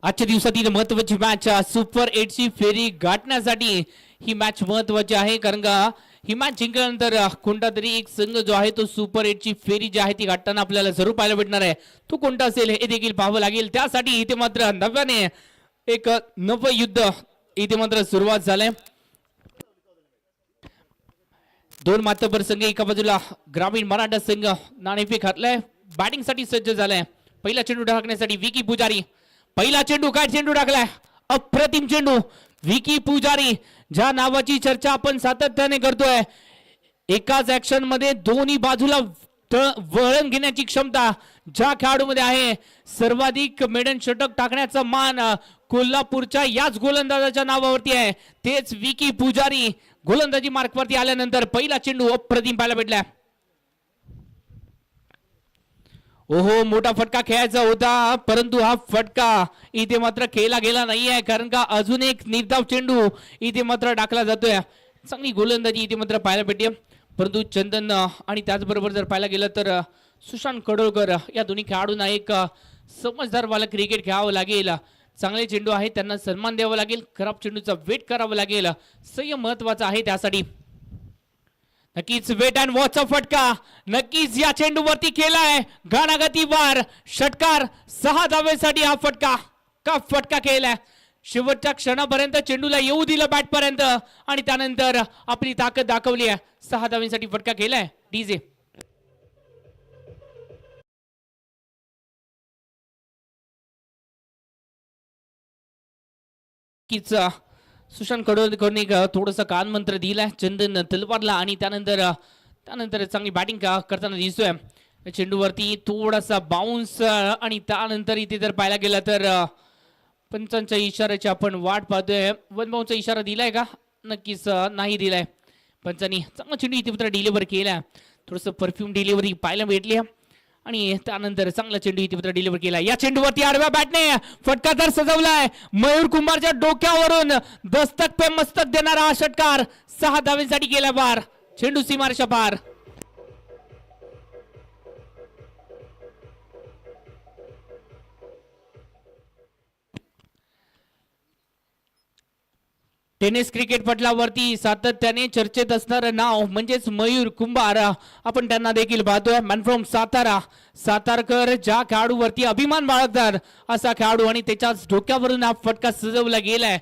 आजच्या दिवसातील महत्त्वाची मॅच सुपर 8 ची फेरी गाठण्यासाठी ही मॅच महत्त्वाची आहे, कारण का ही मॅच जिंकल्यानंतर कोणता तरी एक संघ जो आहे तो सुपर 8 ची फेरी जी आहे ती गाठताना आपल्याला जरूर पाहायला भेटणार आहे. तो कोणता असेल हे देखील पाहावं लागेल. त्यासाठी इथे मात्र नव्याने एक नवं युद्ध इथे मात्र सुरुवात झालंय. दोन मातबर संघ एका बाजूला ग्रामीण मराठा संघ नाणेफेक घातलाय, बॅटिंग साठी सज्ज झालाय. पहिला चेंडू टाकण्यासाठी विकी पुजारी, पहिला चेंडू काय चेंडू टाकलाय, अप्रतिम चेंडू. विकी पुजारी ज्या नावाची चर्चा आपण सातत्याने करतोय, एकाच ऍक्शन मध्ये दोन्ही बाजूला वळण घेण्याची क्षमता ज्या खेळाडूमध्ये आहे, सर्वाधिक मेडन षटक टाकण्याचा मान कोल्हापूरच्या याच गोलंदाजाच्या नावावरती आहे, तेच विकी पुजारी. गोलंदाजी मार्कवरती आल्यानंतर पहिला चेंडू अप्रतिम पाहायला भेटला. ओहो, मोठा फटका खेळायचा होता, परंतु हा फटका इथे मात्र खेळला गेला नाहीये, कारण का अजून एक निर्धाव चेंडू इथे मात्र टाकला जातोय. चांगली गोलंदाजी इथे मात्र पाहायला भेटते, परंतु चंदन आणि त्याचबरोबर जर पाहायला गेलं तर सुशांत कडोळकर या दोन्ही खेळाडूंना एक समजदार वाला क्रिकेट खेळावं लागेल. चांगले चेंडू आहेत, त्यांना सन्मान द्यावा लागेल, खराब चेंडूचा वेट करावा लागेल. संयम महत्वाचा आहे त्यासाठी. नक्कीच वेट अँड वॉचचा फटका नक्कीच या चेंडूवरती केलाय, घाणाघाती वार, षटकार. 6 धावेसाठी हा फटका का फटका केलाय. शेवटच्या क्षणापर्यंत चेंडूला येऊ दिलं बॅट पर्यंत आणि त्यानंतर आपली ताकद दाखवली आहे. 6 धावेसाठी फटका केलाय डीजे. सुशांत कडोळकरने थोडंसं कान मंत्र दिलाय चंदन तलवारला आणि त्यानंतर चांगली बॅटिंग करताना दिसतोय. चेंडूवरती थोडासा बाउन्स आणि त्यानंतर इथे जर पाहायला गेला तर पंचांच्या इशाऱ्याची आपण वाट पाहतोय. वन बाउन्सचा इशारा दिलाय का? नक्कीच नाही दिलाय. पंचांनी चांगला चेंडू इथे मात्र डिलिव्हर केला, थोडंसं परफ्यूम डिलिव्हरी पाहायला भेटली आणि त्यानंतर चांगला चेंडू इथे मात्र डिलिव्हर केला. या चेंडूवरती आडव्या बॅटने फटका तर सजवलाय, मयूर कुंभारच्या डोक्यावरून दस्तक पे मस्तक देणारा हा षटकार. 6 धावेसाठी केला बार, चेंडू सीमारेषा पार. टेनिस क्रिकेट पटलावरती सातत्याने चर्चेत असणारं नाव म्हणजेच मयूर कुंभार. आपण त्यांना देखील पाहतोय. Man from Satara. सातारकर ज्या खेळाडूवरती अभिमान बाळगतात असा खेळाडू आणि त्याच्याच डोक्यावरून हा फटका सजवला गेलाय.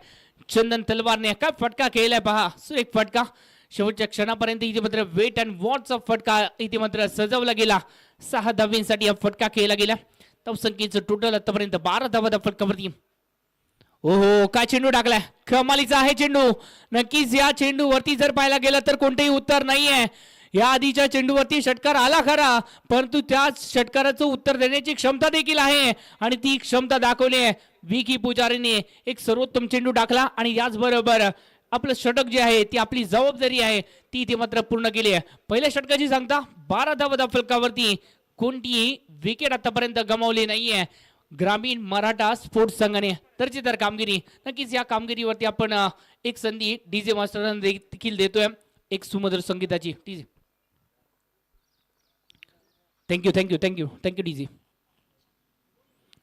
चंदन तलवारने काय फटका केलाय पहा, एक फटका. शेवटच्या क्षणापर्यंत इथे मात्र वेट अँड वॉचचा फटका इथे मात्र सजवला गेला. 6 धावेसाठी हा फटका केला गेला. धावसंख्येचं टोटल आतापर्यंत 12 धावा फटकावरती. ओहो, काय चेंडू टाकलाय, कमालीचा आहे चेंडू. नक्कीच या चेंडूवरती जर पाहायला गेलं तर कोणतेही उत्तर नाहीये. या आधीच्या चेंडूवरती षटकार आला खरा, परंतु त्या षटकाराचं उत्तर देण्याची क्षमता देखील आहे आणि ती क्षमता दाखवली आहे विकी पुजारीने. एक सर्वोत्तम चेंडू टाकला आणि याचबरोबर आपलं षटक जे आहे ती आपली जबाबदारी आहे ती इथे मात्र पूर्ण केली आहे. पहिल्या षटकाची सांगता 12 धावा फलकावरती कोणतीही विकेट आतापर्यंत गमावली नाहीये ग्रामीण मराठा स्पोर्ट्स संघाने. दर्जेदार कामगिरी. नक्कीच या कामगिरीवरती आपण एक संधी डीजे मास्टरांना देखील देतोय, एक सुमधुर संगीताची. DJ thank you thank you thank you thank you DJ.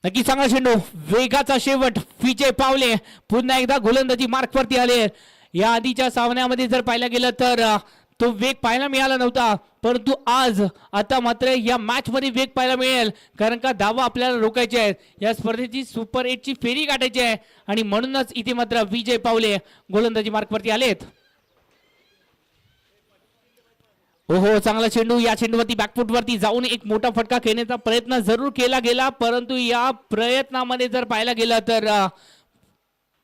नक्की चांगला चेंडू, वेगाचा शेवट, विजय पावले पुन्हा एकदा गोलंदाजी मार्कवरती आले. या आधीच्या सामन्यामध्ये जर पाहायला गेलं तर तो वेग पाहायला मिळाला नव्हता, परंतु आज आता मात्र या मॅच मध्ये वेग पाहायला मिळेल, कारण का धावा आपल्याला रोखायचे आहेत. या स्पर्धेची सुपर 8 ची फेरी गाठायची आहे आणि म्हणूनच इथे मात्र विजय पावले गोलंदाजी मार्कवरती आलेत. ओहो, चांगला चेंडू. या चेंडूवरती बॅकफुट वरती जाऊन एक मोठा फटका खेळण्याचा प्रयत्न जरूर केला गेला, परंतु या प्रयत्नामध्ये जर पाहायला गेलं तर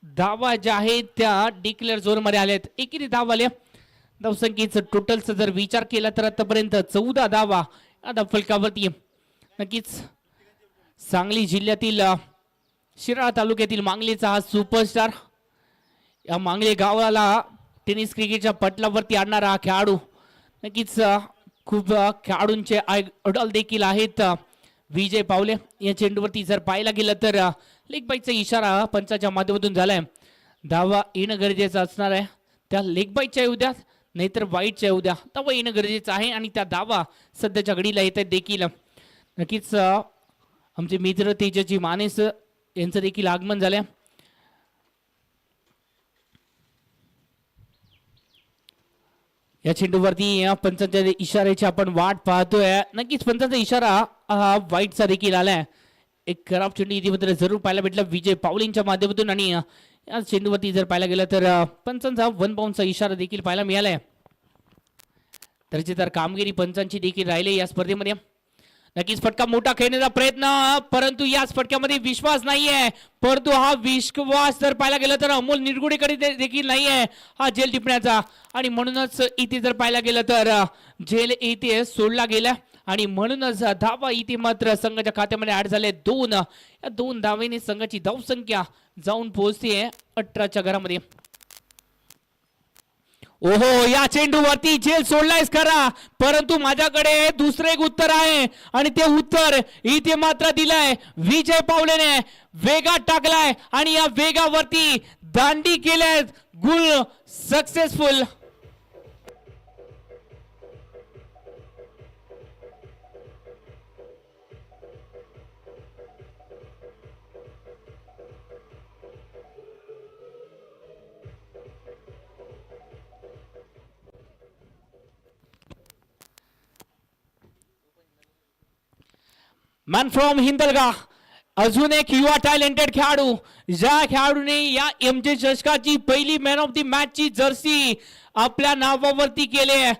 धावा ज्या आहेत त्या डिक्लेअर झोन मध्ये आल्यात. एकेरी धावा आल्या. धावसंख्येचं टोटलचा जर विचार केला तर आतापर्यंत 14 धावा या फलकावरती. नक्कीच सांगली जिल्ह्यातील शिराळा तालुक्यातील मांगलेचा हा सुपरस्टार, या मांगले गावाला टेनिस क्रिकेटच्या पटलावरती आणणारा हा खेळाडू. नक्कीच खूप खेळाडूंचे आयडॉल देखील आहेत विजय पावले. या चेंडूवरती जर पाहायला गेलं तर लेग बाईटचा इशारा पंचाच्या माध्यमातून झालाय. धावा येणं गरजेचं असणार आहे. त्या लेग बाईटच्या येऊ द्या नाहीतर वाईटच्या येऊ द्या, धावा येणं गरजेचं आहे आणि त्या धावा सध्याच्या घडीला येत आहेत देखील. नक्कीच आमचे मित्र तेजस्वी मानेस यांचं देखील आगमन झालंय. या चेंडूवरती या पंचांच्या इशाऱ्याची आपण वाट पाहतोय. नक्कीच पंचांचा इशारा हा वाईटचा देखील आलाय. एक खराब चेंडू इथे जरूर पाहायला भेटला विजय पावलींच्या माध्यमातून. आणि या चेंडूवरती जर पाहायला गेलं तर पंचांचा 1 बाउंडचा इशारा देखील पाहायला मिळालाय. तर कामगिरी पंचांची देखील राहिली या स्पर्धेमध्ये. नक्कीच फटका मोठा खेळण्याचा प्रयत्न, परंतु याच फटक्यामध्ये विश्वास नाहीये. परंतु हा विश्वास जर पाहायला गेलं तर अमोल निरगुडेकडे देखील नाहीये हा झेल टिपण्याचा. आणि म्हणूनच इथे जर पाहायला गेलं तर झेल इथे सोडला गेला. आणि म्हणूनच धावा इथे मात्र संघाच्या खात्यामध्ये ऍड झाले 2. या 2 धावेने संघाची धावसंख्या जाऊन पोहोचते 18च्या घरामध्ये. ओहो, या चेंडूवरती झेल सोडलायस खरा, परंतु माझ्याकडे दुसरे एक उत्तर आहे. आणि ते उत्तर इथे मात्र दिलंय विजय पावलेने. वेगात टाकलाय आणि या वेगावरती दांडी केल्याय. गुल सक्सेसफुल. मॅन फ्रॉम हिंदलगा, अजून एक युवा टॅलेंटेड खेळाडू, ज्या खेळाडूने या एमजे चषकाची पहिली मॅन ऑफ द मॅच ची जर्सी आपल्या नावावरती केले,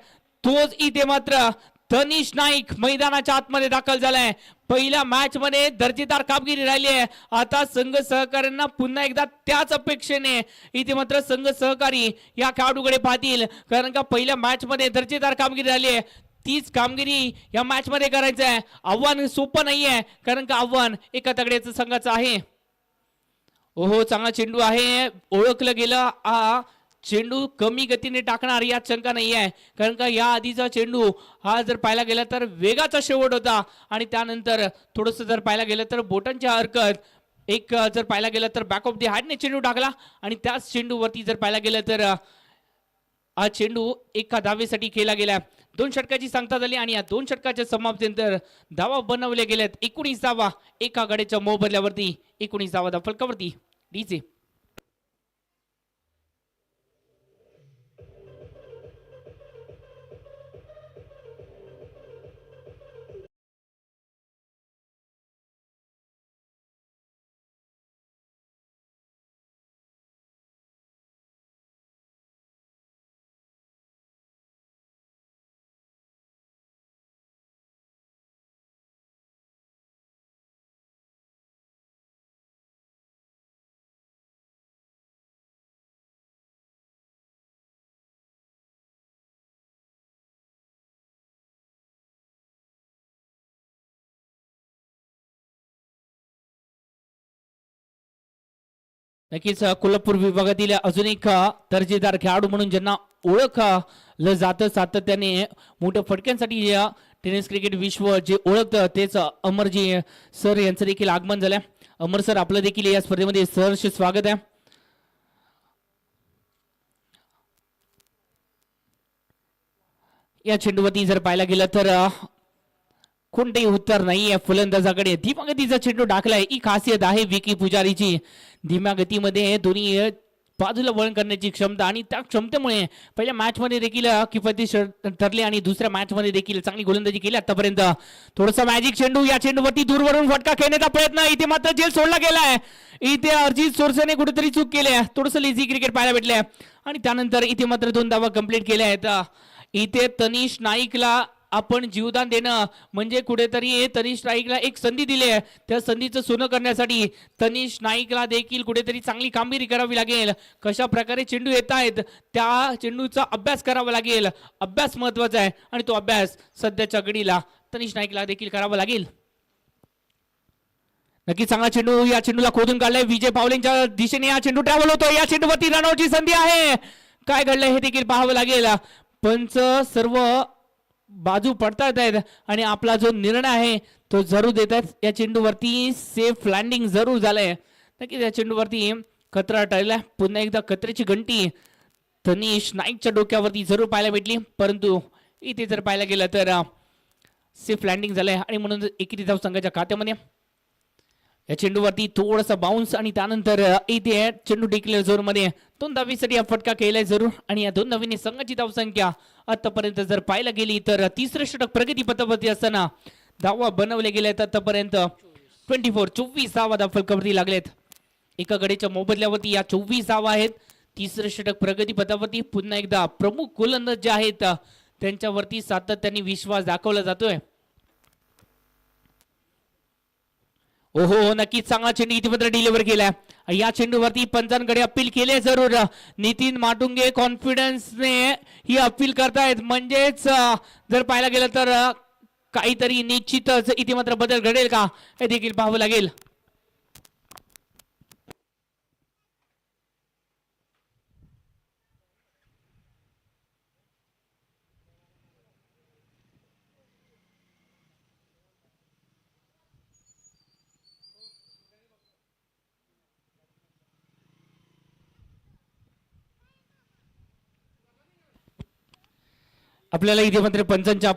तोच इथे मात्र तनिष नाईक मैदानाच्या आतमध्ये दाखल झालाय. पहिल्या मॅच मध्ये दर्जेदार कामगिरी राहिली आहे. आता संघ सहकार्यांना पुन्हा एकदा त्याच अपेक्षेने इथे मात्र संघ सहकारी या खेळाडूकडे पाहतील, कारण का पहिल्या मॅच मध्ये दर्जेदार कामगिरी राहिली आहे. तीच कामगिरी या मॅच मध्ये करायचं आहे. आव्हान सोपं नाहीये, कारण का आव्हान एका तगड्याचं संघाचं आहे. ओहो, चांगला चेंडू आहे, ओळखलं गेलं. चेंडू कमी गतीने टाकणार यात शंका नाही आहे, कारण का या आधीचा चेंडू हा जर पाहायला गेला तर वेगाचा शेवट होता. आणि त्यानंतर थोडस जर पाहायला गेलं तर बोटांची हरकत, एक जर पाहायला गेलं तर बॅक ऑफ द हॅडने चेंडू टाकला. आणि त्याच चेंडूवरती जर पाहायला गेलं तर हा चेंडू एका धावेसाठी केला गेला. 2 षटकाची सांगता झाली आणि या 2 षटकाच्या समाप्तीनंतर धावा बनवले गेलेत 19 धावा एका गड्याच्या मोबदल्यावरती. 19 धावा फलकावरती डीजे. नक्कीच कोल्हापूर विभागातील अजून एक दर्जेदार खेळाडू म्हणून ज्यांना ओळखलं जातं सातत्याने मोठ्या फटक्यांसाठी टेनिस क्रिकेट विश्व जे ओळखतं, तेच अमरजी सर यांचं देखील आगमन झालंय. अमर सर, आपलं देखील या स्पर्धेमध्ये सहर्ष स्वागत आहे. या चेंडूवरती जर पाहायला गेलं तर कोणतेही उत्तर नाहीये फलंदाजाकडे. धीम्या गतीचा चेंडू टाकलाय, ही खासियत आहे विकी पुजारीची. धीम्या गतीमध्ये दोन्ही बाजूला वळण करण्याची क्षमता, आणि त्या क्षमतेमुळे पहिल्या मॅच मध्ये देखील किफायतशीर ठरले आणि दुसऱ्या मॅच मध्ये देखील चांगली गोलंदाजी केली आतापर्यंत. थोडासा मॅजिक चेंडू, या चेंडूवरती दूरवरून फटका खेळण्याचा प्रयत्न, इथे मात्र झेल सोडला गेलाय. इथे अर्जित सोरसेने कुठेतरी चूक केली आहे. थोडंसं लेझी क्रिकेट पाहायला भेटलंय. आणि त्यानंतर इथे मात्र 2 धावा कंप्लीट केल्या आहेत. इथे तनिष नाईकला आपण जीवदान देणं म्हणजे कुठेतरी तनिष नाईकला एक संधी दिली आहे. त्या संधीचं सोनं करण्यासाठी तनिष नाईकला देखील कुठेतरी चांगली कामगिरी करावी लागेल. कशा प्रकारे चेंडू येत आहेत त्या चेंडूचा अभ्यास करावा लागेल. अभ्यास महत्वाचा आहे आणि तो अभ्यास सध्याच्या घडीला तनिष नाईकला देखील करावा लागेल. नक्की चांगला चेंडू, या चेंडूला खोदून काढलाय विजय पावलेंच्या दिशेने. हा चेंडू ट्रॅव्हल होतो, या चेंडूवरती रनआउटची संधी आहे. काय घडलंय हे देखील पाहावं लागेल. पंच सर्व बाजू पडतायत आहेत आणि आपला जो निर्णय आहे तो जरूर देत आहेत. या चेंडूवरती सेफ लँडिंग जरूर झालंय. नक्कीच या चेंडूवरती खतरा टळलाय. पुन्हा एकदा खतऱ्याची घंटी तनिष नाईकच्या डोक्यावरती जरूर पाहायला भेटली, परंतु इथे जर पाहायला गेलं तर सेफ लँडिंग झालंय आणि म्हणून एकेरी धाव संघाच्या खात्यामध्ये. या चेंडूवरती थोडासा बाउन्स आणि त्यानंतर इथे चेंडू डिक्लेअर झोन मध्ये 2 धावीसाठी हा फटका केलाय जरूर. आणि या 2 धावीने संघाची धावसंख्या आतापर्यंत जर पाहायला गेली तर तिसरे षटक प्रगती पथावरती असताना धावा बनवले गेलेत आतापर्यंत 24 धावा फलकावरती लागलेत. एका गडीच्या मोबदल्यावरती या 24 धावा आहेत. तिसरे षटक प्रगती पथावरती पुन्हा एकदा प्रमुख गोलंदाज जे आहेत त्यांच्यावरती सातत्याने विश्वास दाखवला जातोय. ओहो नक्कीच चांगला चेंडू इथे मात्र डिलिव्हर केलाय. या चेंडूवरती पंचांकडे अपील केले जरूर. नितीन माटुंगे कॉन्फिडन्सने ही अपील करतायत. म्हणजेच जर पाहायला गेलं तर काहीतरी निश्चितच इथे मात्र बदल घडेल का हे देखील पाहावं लागेल. आपल्याला इथे मात्र पंचांच्या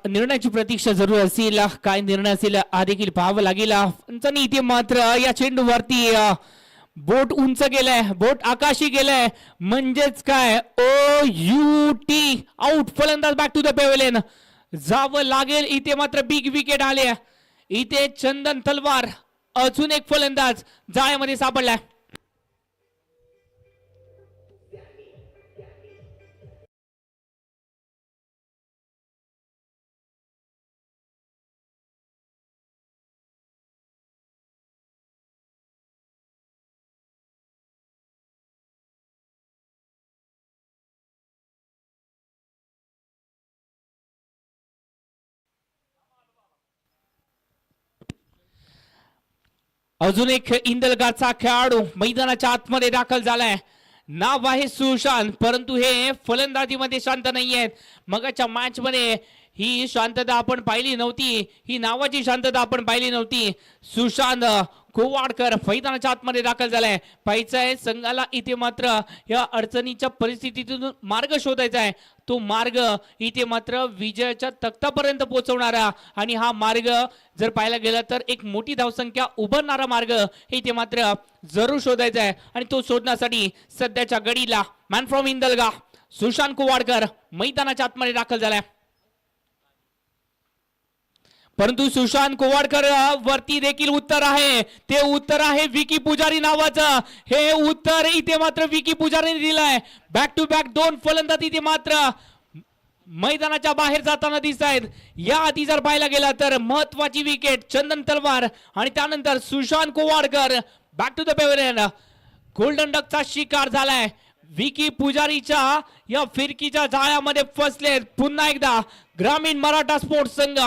निर्णयाची प्रतीक्षा जरूर असेल. काय निर्णय असेल हा देखील पाहावं लागेल. पंचांनी इथे मात्र या चेंडूवरती बोट उंच गेलाय, बोट आकाशी गेलाय. म्हणजेच काय OUT आउट. फलंदाज बॅक टू द पेव्हिलियन जावं लागेल. इथे मात्र बिग विकेट आले. इथे चंदन तलवार अजून एक फलंदाज जाळ्यामध्ये सापडलाय. अजून एक इंदलगाचा खेळाडू मैदानाच्या आतमध्ये दाखल झालाय. नाव आहे सुशांत, परंतु हे फलंदाजीमध्ये शांत नाही आहेत. मगाच्या मॅच मध्ये ही शांतता आपण पाहिली नव्हती. ही नावाची शांतता आपण पाहिली नव्हती. सुशांत कोवाडकर मैदानाच्या आतमध्ये दाखल झालाय. पाहायचं आहे संघाला इथे मात्र या अडचणीच्या परिस्थितीतून मार्ग शोधायचा आहे. तो मार्ग इथे मात्र विजयाच्या तख्तापर्यंत पोहोचवणारा आणि हा मार्ग जर पाहायला गेला तर एक मोठी धावसंख्या उभारणारा मार्ग इथे मात्र जरूर शोधायचा आहे. आणि तो शोधण्यासाठी सध्याच्या गडीला मॅन फ्रॉम इंदलगा सुशांत कोवाडकर मैदानाच्या आतमध्ये दाखल झालाय. परंतु सुशांत कोवाडकर वरती देखील उत्तर आहे. ते उत्तर आहे विकी पुजारी नावाचं. हे उत्तर इथे मात्र विकी पुजारीने दिलंय. बॅक टू बॅक 2 फलंदाज इथे मात्र मैदानाच्या बाहेर जाताना दिसत आहेत. या आधी जर पाहायला गेला तर महत्वाची विकेट चंदन तलवार आणि त्यानंतर Sushant Kovadkar back to the pavilion. Golden डकचा शिकार झालाय. विकी पुजारीच्या या फिरकीच्या जाळ्यामध्ये फसलेत पुन्हा एकदा ग्रामीण मराठा स्पोर्ट्स संघ.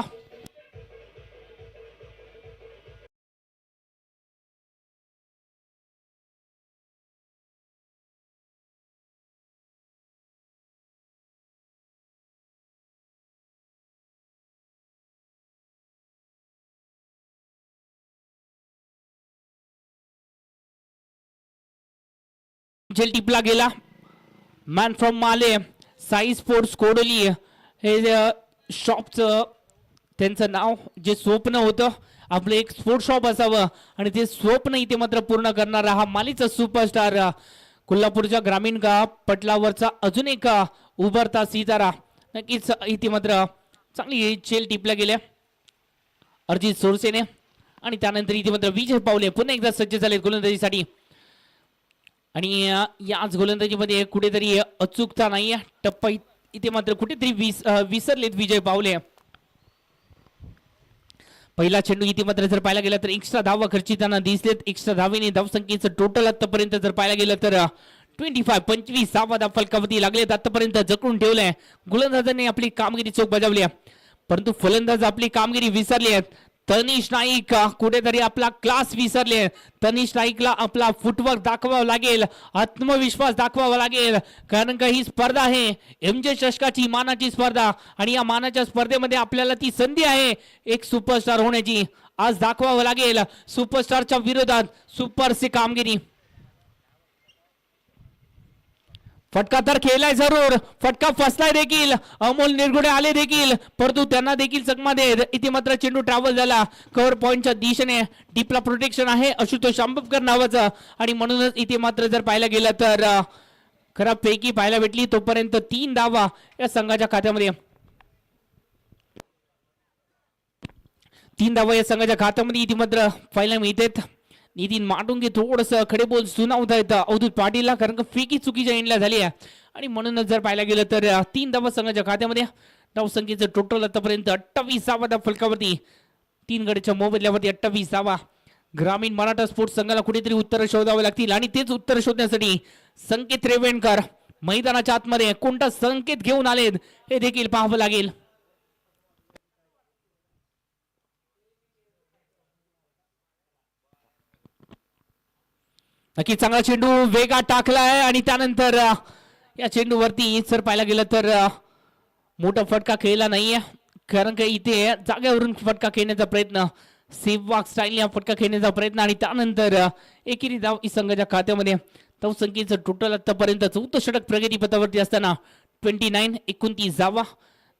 टिपला गेला. मॅन फ्रॉम माले साई स्पोर्ट्स कोडोली हे शॉपचं त्यांचं नाव जे स्वप्न होतं आपलं एक स्पोर्ट्स शॉप असावं आणि ते स्वप्न इथे मात्र पूर्ण करणारा हा मालीचा सुपरस्टार कोल्हापूरच्या ग्रामीण पटलावरचा अजून एक उभरता सितारा. नक्कीच इथे मात्र चांगली चेल टिपल्या गेल्या अर्जित सोरसेने आणि त्यानंतर इथे मात्र विजय पावले पुन्हा एकदा सज्ज झाले गोलंदाजीसाठी. आणि याच गोलंदाजीमध्ये कुठेतरी अचूकता नाही. टप्पा इथे मात्र कुठेतरी विसरलेत विजय पावले. पहिला चेंडू इथे मात्र जर पाहायला गेला तर एक्स्ट्रा धावा खर्चिताना दिसलेत. एक्स्ट्रा धावेने धावसंख्येचं टोटल आतापर्यंत जर पाहायला गेलं तर 25 धावा फलकावरती लागलेत. आतापर्यंत जखडून ठेवलंय. गोलंदाजांनी आपली कामगिरी चोख बजावली परंतु फलंदाज आपली कामगिरी विसरली आहेत. तनिष नाईक कुठेतरी आपला क्लास विसरले. तनिष नाईकला आपला फुटवर्क दाखवावा लागेल, आत्मविश्वास दाखवावा लागेल. कारण का ही स्पर्धा आहे MJ चषकाची मानाची स्पर्धा आणि या मानाच्या स्पर्धेमध्ये आपल्याला ती संधी आहे एक सुपरस्टार होण्याची. आज दाखवावं लागेल सुपरस्टारच्या विरोधात सुपरची कामगिरी. फटका तर खेळलाय जरूर, फटका फसलाय देखील, अमोल निरगुडे आले देखील, परंतु त्यांना देखील चकमा देत इथे मात्र चेंडू ट्रॅव्हल झाला कव्हर पॉइंटच्या दिशेने. डीपला प्रोटेक्शन आहे आशुतोष आंबेडकर नावाचं, आणि म्हणूनच इथे मात्र जर पाहायला गेलं तर खराब पैकी पाहायला भेटली. तोपर्यंत 3 धावा या संघाच्या खात्यामध्ये, 3 धावा या संघाच्या खात्यामध्ये इथे मात्र पाहायला मिळतात. नितीन माटुंगे थोडस खडे बोल सुनावता येतं अवधूत पाटीलला, कारण का फेकी चुकीच्या एंडला झाली आहे, आणि म्हणूनच जर पाहायला गेलं तर 3 धावा संघाच्या खात्यामध्ये. धावसंख्येचं टोटल आतापर्यंत 28 धावा त्या फलकावरती, 3 गडीच्या मोबदल्यावरती 28 धावा. ग्रामीण मराठा स्पोर्ट्स संघाला कुठेतरी उत्तर शोधावे लागतील, आणि तेच उत्तर शोधण्यासाठी संकेत रेवेणकर मैदानाच्या आतमध्ये कोणता संकेत घेऊन आलेत हे देखील पाहावं लागेल. नक्की चांगला चेंडू वेगात टाकलाय, आणि त्यानंतर या चेंडूवरती जर पाहायला गेलं तर मोठा फटका खेळला नाहीये, कारण का इथे जागेवरून फटका खेळण्याचा प्रयत्न, सेववाक स्टाईल या फटका खेळण्याचा प्रयत्न, आणि त्यानंतर एकेरी धाव ई संघाच्या खात्यामध्ये. धावसंख्येचं टोटल आतापर्यंत 14 षटक प्रगतीपथावरती असताना 29 धावा.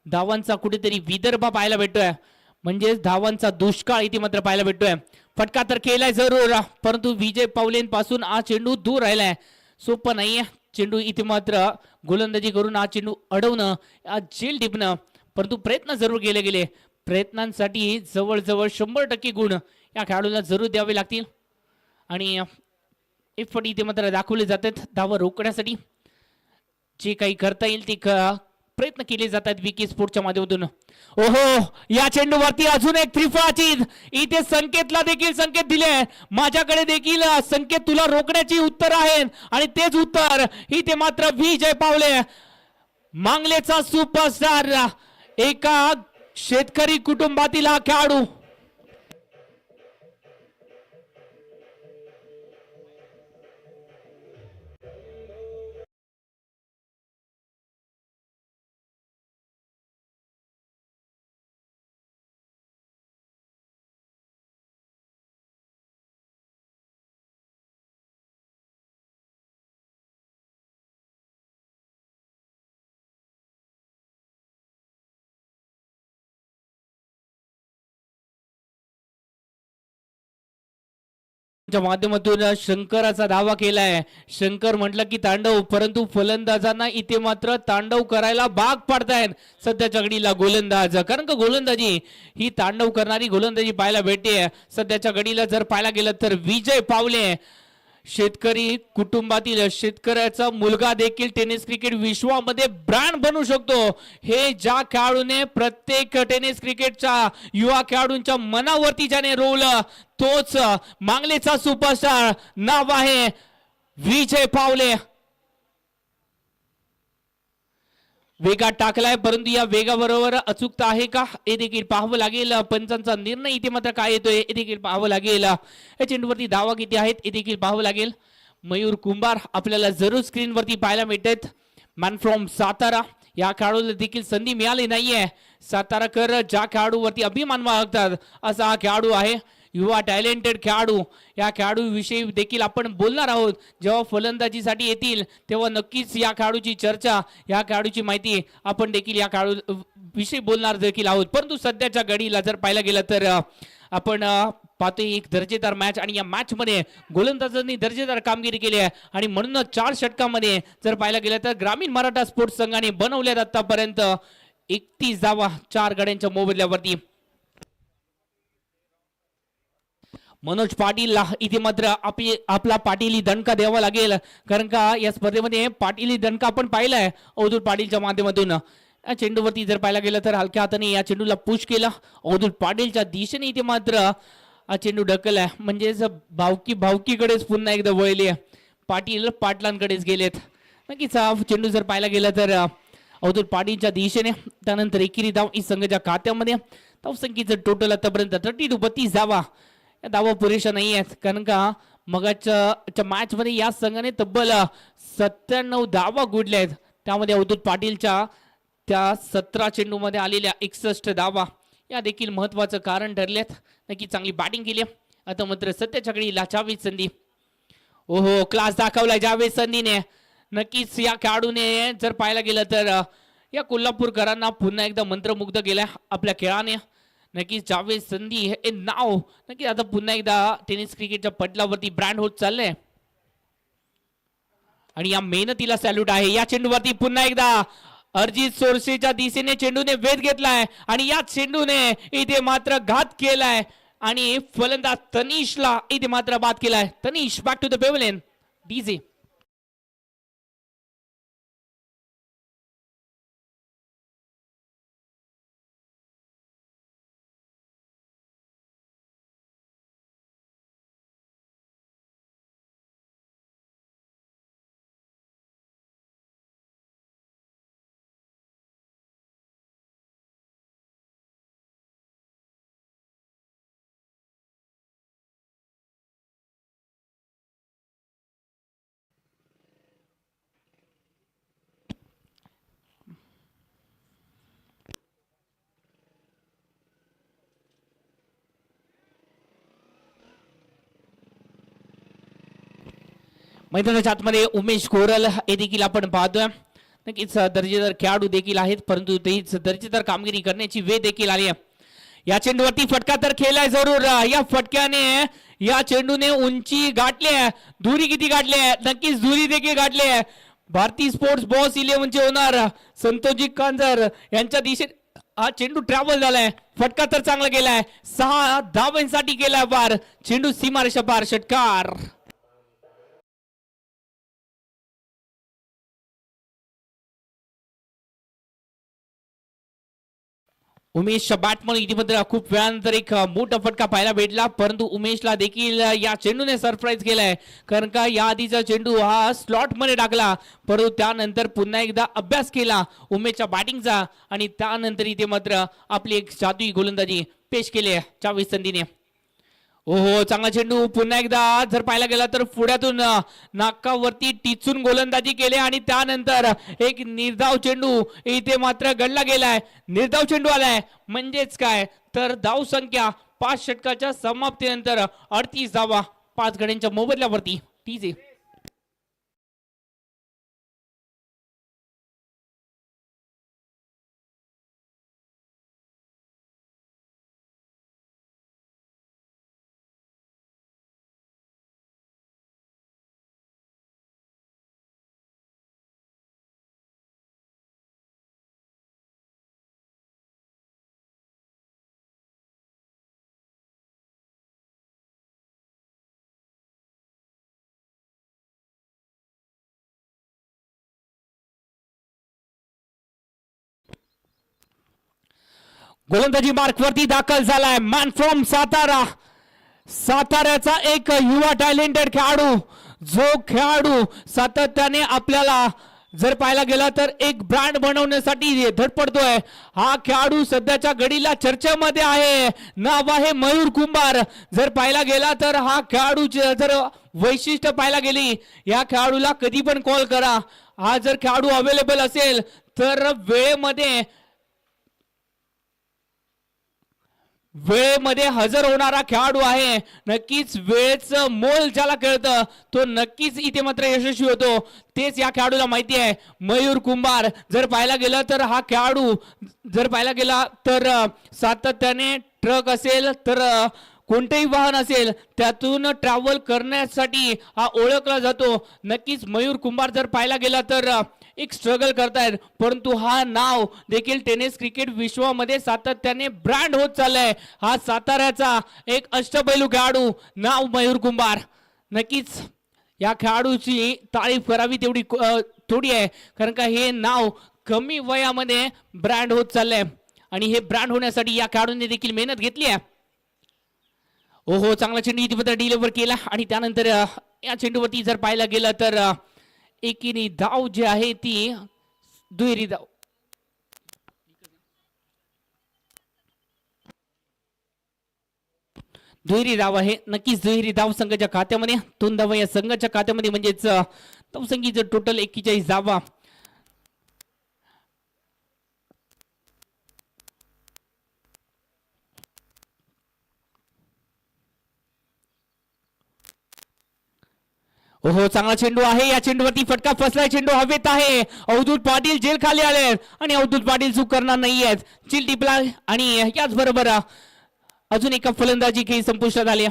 धावांचा कुठेतरी विदर्भ पाहायला भेटतोय, म्हणजे धावांचा दुष्काळ इथे मात्र पाहायला भेटतोय. फटका तर केलाय जरूर, परंतु विजय पावलेंपासून हा चेंडू दूर राहिलाय. सोपं नाहीये चेंडू इथे मात्र गोलंदाजी करून हा चेंडू अडवणं, जेल टिपणं, परंतु प्रयत्न जरूर केले गेले. प्रयत्नांसाठी जवळजवळ 100% गुण या खेळाडूला जरूर द्यावे लागतील, आणि एफर्ट इथे मात्र दाखवले जातात धावा रोखण्यासाठी. जे काही करता येईल ते प्रयत्न केले जातात विकी स्पोर्टच्या माध्यमातून. ओहो, या चेंडूवरती अजून एक त्रिफळाची, इथे संकेतला देखील संकेत दिले, माझ्याकडे देखील संकेत तुला रोखण्याची उत्तर आहेत, आणि तेच उत्तर इथे मात्र विजय पावले मांगलेचा सुपरस्टार, एका शेतकरी कुटुंबातील हा खेळाडू. माध्यमातून शंकराचा दावा केलाय. शंकर म्हटलं की तांडव, परंतु फलंदाजांना इथे मात्र तांडव करायला भाग पाडतायत सध्याच्या घडीला गोलंदाज, कारण का गोलंदाजी ही तांडव करणारी गोलंदाजी पाहायला भेटते सध्याच्या घडीला. जर पाहायला गेलं तर विजय पावले शेतकरी कुटुंबातील शेतकऱ्याचा मुलगा देखील टेनिस क्रिकेट विश्वामध्ये ब्रँड बनू शकतो, हे ज्या खेळाडूने प्रत्येक टेनिस क्रिकेटच्या युवा खेळाडूंच्या मनावरती ज्याने रोवलं तोच मांगलेचा सुपरस्टार, नाव आहे विजय पावले. वेगात टाकलाय, परंतु या वेगाबरोबर अचूकता आहे का हे देखील पाहावं लागेल. पंचांचा निर्णय इथे मात्र काय येतोय हे देखील पाहावं लागेल. या चेंडूवरती धावा किती आहेत हे देखील पाहावं लागेल. मयूर कुंभार आपल्याला जरूर स्क्रीनवरती पाहायला मिळतात. मॅन फ्रॉम सातारा, या खेळाडूला देखील संधी मिळाली नाहीये. साताराकर ज्या खेळाडूवरती अभिमान बाळगतात असा हा खेळाडू आहे, युवा टॅलेंटेड खेळाडू. या खेळाडू विषयी देखील आपण बोलणार आहोत. जेव्हा फलंदाजीसाठी येतील तेव्हा नक्कीच या खेळाडूची चर्चा, या खेळाडूची माहिती आपण देखील या खेळाडू विषयी बोलणार देखील आहोत. परंतु सध्याच्या घडीला जर पाहायला गेलं तर आपण पाहतोय एक दर्जेदार मॅच, आणि या मॅच मध्ये गोलंदाजांनी दर्जेदार कामगिरी केली आहे, आणि म्हणूनच 4 षटकामध्ये जर पाहायला गेलं तर ग्रामीण मराठा स्पोर्ट्स संघाने बनवल्यात आतापर्यंत 31 धावा 4 गड्यांच्या मोबदल्यावरती. मनोज पाटीलला इथे मात्र आपला पाटीली दणका द्यावा लागेल, कारण का या स्पर्धेमध्ये पाटीली दणका आपण पाहिलाय अवधूत पाटीलच्या माध्यमातून. या चेंडूवरती जर पाहायला गेलं तर हलक्या हाताने या चेंडूला पुश केला अवधूत पाटीलच्या दिशेने. इथे मात्र हा चेंडू ढकललाय, म्हणजेच भावकीकडेच पुन्हा एकदा वळले, पाटील पाटलांकडेच गेलेत. नक्कीच हा चेंडू जर पाहायला गेला तर अवधूत पाटीलच्या दिशेने. त्यानंतर एकेरी धाव ई संघाच्या खात्यामध्ये. धावसंख्येचं टोटल आतापर्यंत 32 धावा. या धावा पुरेशा नाही आहेत, कारण का मगाच्या मॅच मध्ये या संघाने तब्बल 97 धावा गुडल्या आहेत, त्यामध्ये अवधूत पाटीलच्या त्या 17 चेंडूमध्ये आलेल्या 61 धावा या देखील महत्वाचं कारण ठरलेत. नक्की चांगली बॅटिंग केली. आता मात्र सध्याच्या घडी जावेद संधी, ओहो क्लास दाखवलाय जावेद संधीने. नक्कीच या खेळाडूने जर पाहायला गेलं तर या कोल्हापूरकरांना पुन्हा एकदा मंत्रमुग्ध केलाय आपल्या खेळाने. नक्कीच जावेद संधी हे नाव नक्की आता पुन्हा एकदा टेनिस क्रिकेटच्या पटलावरती ब्रँड होत चाललंय आणि या मेहनतीला सॅल्यूट आहे. या चेंडूवरती पुन्हा एकदा अर्जित सोरसेच्या दिशेने चेंडूने वेध घेतलाय आणि या चेंडूने इथे मात्र घात केलाय आणि फलंदाज तनिषला इथे मात्र बाद केलाय. Tanish back to the pavilion. DJ मैदानाच्या आतमध्ये उमेश कोरल हे देखील आपण पाहतोय. नक्कीच दर्जेदार खेळाडू देखील आहेत परंतु तेच दर्जेदार कामगिरी करण्याची वेळ देखील आली आहे. या चेंडूवरती फटका तर खेळलाय जरूर. या फटक्याने या चेंडूने उंची गाठली आहे. धुरी किती गाठली आहे? नक्कीच धुरी देखील गाठली आहे. भारतीय स्पोर्ट्स बॉस 11चे ओनर संतोषजी कांजर यांच्या दिशेने हा चेंडू ट्रॅव्हल झालाय. फटका तर चांगला गेलाय. 6 धावांसाठी केलाय पार. चेंडू सीमारेषा पार. षटकार. उमेशच्या बॅटमध्ये इतिमध्ये खूप वेळानंतर एक मोठा फटका पाहायला भेटला परंतु उमेशला देखील या चेंडूने सरप्राईज केलाय कारण का या आधीचा चेंडू हा स्लॉट मध्ये टाकला परंतु त्यानंतर पुन्हा एकदा अभ्यास केला उमेशच्या बॅटिंगचा आणि त्यानंतर इथे मात्र आपली एक जादुई गोलंदाजी पेश केली आहे जावेद संधीने. ओहो चांगला चेंडू पुन्हा एकदा जर पाहायला गेला तर पुढ्यातून नाकावरती टिचून गोलंदाजी केली आणि त्यानंतर एक निर्धाव चेंडू इथे मात्र गडला गेलाय. निर्धाव चेंडू आलाय म्हणजेच काय तर धाव संख्या 5 षटकाच्या समाप्तीनंतर 38 धावा 5 गड्यांच्या मोबदल्यावरती. टीजे गोलंदाजी मार्क वरती दाखल झालाय मॅन फ्रॉम सातारा. साताऱ्याचा एक युवा टॅलेंटेड खेळाडू जो खेळाडू सातत्याने आपल्याला जर पाहायला गेला तर एक ब्रँड बनवण्यासाठी धडपडतोय. हा खेळाडू सध्याच्या घडीला चर्चेमध्ये आहे. नाव आहे मयूर कुंभार. जर पाहायला गेला तर हा खेळाडू जर वैशिष्ट्य पाहायला गेली या खेळाडूला कधी पण कॉल करा. हा जर खेळाडू अवेलेबल असेल तर वेळेमध्ये हजर होणारा खेळाडू आहे. नक्कीच वेळेचं मोल ज्याला कळतं तो नक्कीच इथे मात्र यशस्वी होतो. तेच या खेळाडूला माहिती आहे. मयूर कुंभार जर पाहायला गेलं तर हा खेळाडू जर पाहायला गेला तर सातत्याने ट्रक असेल तर कोणतेही वाहन असेल त्यातून ट्रॅव्हल करण्यासाठी हा ओळखला जातो. नक्कीच मयूर कुंभार जर पाहायला गेला तर एक स्ट्रगल करतायत परंतु हा नाव देखील टेनिस क्रिकेट विश्वामध्ये सातत्याने ब्रँड होत चाललाय. हा साताऱ्याचा एक अष्टपैलू खेळाडू नाव मयूर कुंभार. नक्कीच या खेळाडूची तारीफ करावी तेवढी थोडी आहे कारण का हे नाव कमी वयामध्ये ब्रँड होत चाललंय आणि हे ब्रँड होण्यासाठी या खेळाडूने देखील मेहनत घेतली आहे. ओहो चांगला चेंडू इथे डिलिव्हर केला आणि त्यानंतर या चेंडूवरती जर पाहायला गेलं तर एकीने धाव जी आहे ती दुहेरी धाव. दुहेरी धाव आहे. नक्कीच दुहेरी धाव संघाच्या खात्यामध्ये 2 धावा या संघाच्या खात्यामध्ये म्हणजेच धावसंख्येचं टोटल 41 धावा. ओहो चांगला चेंडू आहे, या चेंडूवरती फटका फसलाय, चेंडू हवेत आहे. अवधूत पाटील जेल खाली आले आणि अवधूत पाटील चूक करणार नाहीयेत. चिल टिपला आणि याच बरोबर अजून एका फलंदाजी खेळी संपुष्टात आली.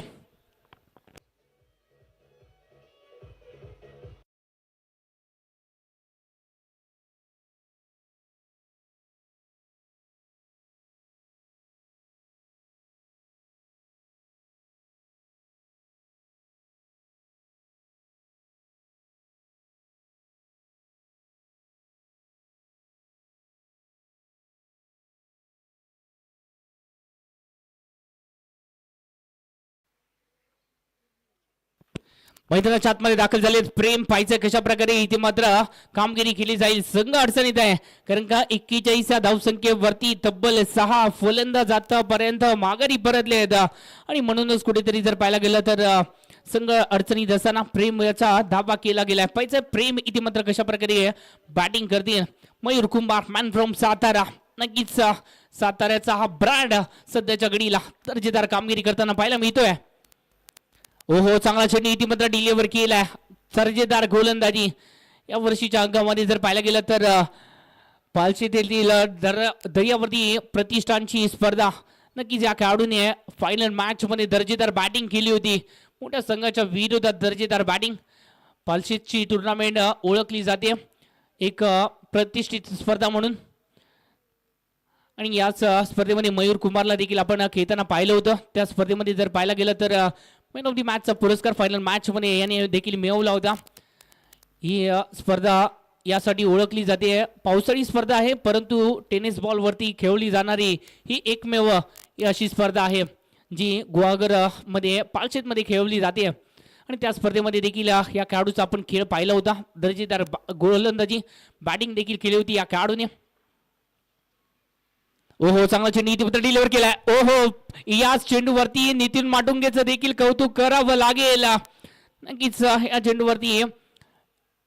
मैदानाच्या आतमध्ये दाखल झाले प्रेम पाहायचं कशा प्रकारे इथे मात्र कामगिरी केली जाईल. संघ अडचणीत आहे कारण का 41 या धावसंख्येवरती तब्बल 6 फलंदाज आतापर्यंत माघारी परतले आहेत आणि म्हणूनच कुठेतरी जर पाहायला गेलं तर संघ अडचणीत असताना प्रेम याचा धाबा केला गेलाय. पाहिजे प्रेम इथे मात्र कशा प्रकारे बॅटिंग करतील. मयूर कुंभार मॅन फ्रॉम सातारा, नक्कीच साताऱ्याचा हा ब्रँड सध्याच्या घडीला दर्जेदार कामगिरी करताना पाहायला मिळतोय. ओहो चांगला चेंडू इथे मात्र डिलिव्हर केलाय, दर्जेदार गोलंदाजी. या वर्षीच्या अंकामध्ये जर पाहायला गेलं तर पालशेतील दर्यावरती प्रतिष्ठानची स्पर्धा, नक्कीच या खेळाडूने फायनल मॅच मध्ये दर्जेदार बॅटिंग केली होती. मोठ्या संघाच्या विरोधात दर्जेदार बॅटिंग. पालशेतची टुर्नामेंट ओळखली जाते एक प्रतिष्ठित स्पर्धा म्हणून आणि याच स्पर्धेमध्ये मयूर कुमारला देखील आपण खेळताना पाहिलं होतं. त्या स्पर्धेमध्ये जर पाहायला गेलं तर मॅन ऑफ द मॅचचा पुरस्कार फायनल मॅच मध्ये याने देखील मिळवला होता. ही स्पर्धा यासाठी ओळखली जाते, पावसाळी स्पर्धा आहे परंतु टेनिस बॉल वरती खेळली जाणारी ही एकमेव अशी स्पर्धा आहे जी गुहागर मध्ये पालशेत मध्ये खेळवली जाते आणि त्या स्पर्धेमध्ये देखील या खेळाडूचा आपण खेळ पाहिला होता. दर्जेदार गोलंदाजी बॅटिंग देखील केली होती या खेळाडूने. ओहो चांगला चेंडू इथे डिलिव्हर केलाय. ओहो याच चेंडूवरती नितीन माटुंगेचं देखील कौतुक करावं लागेल. नक्कीच या चेंडूवरती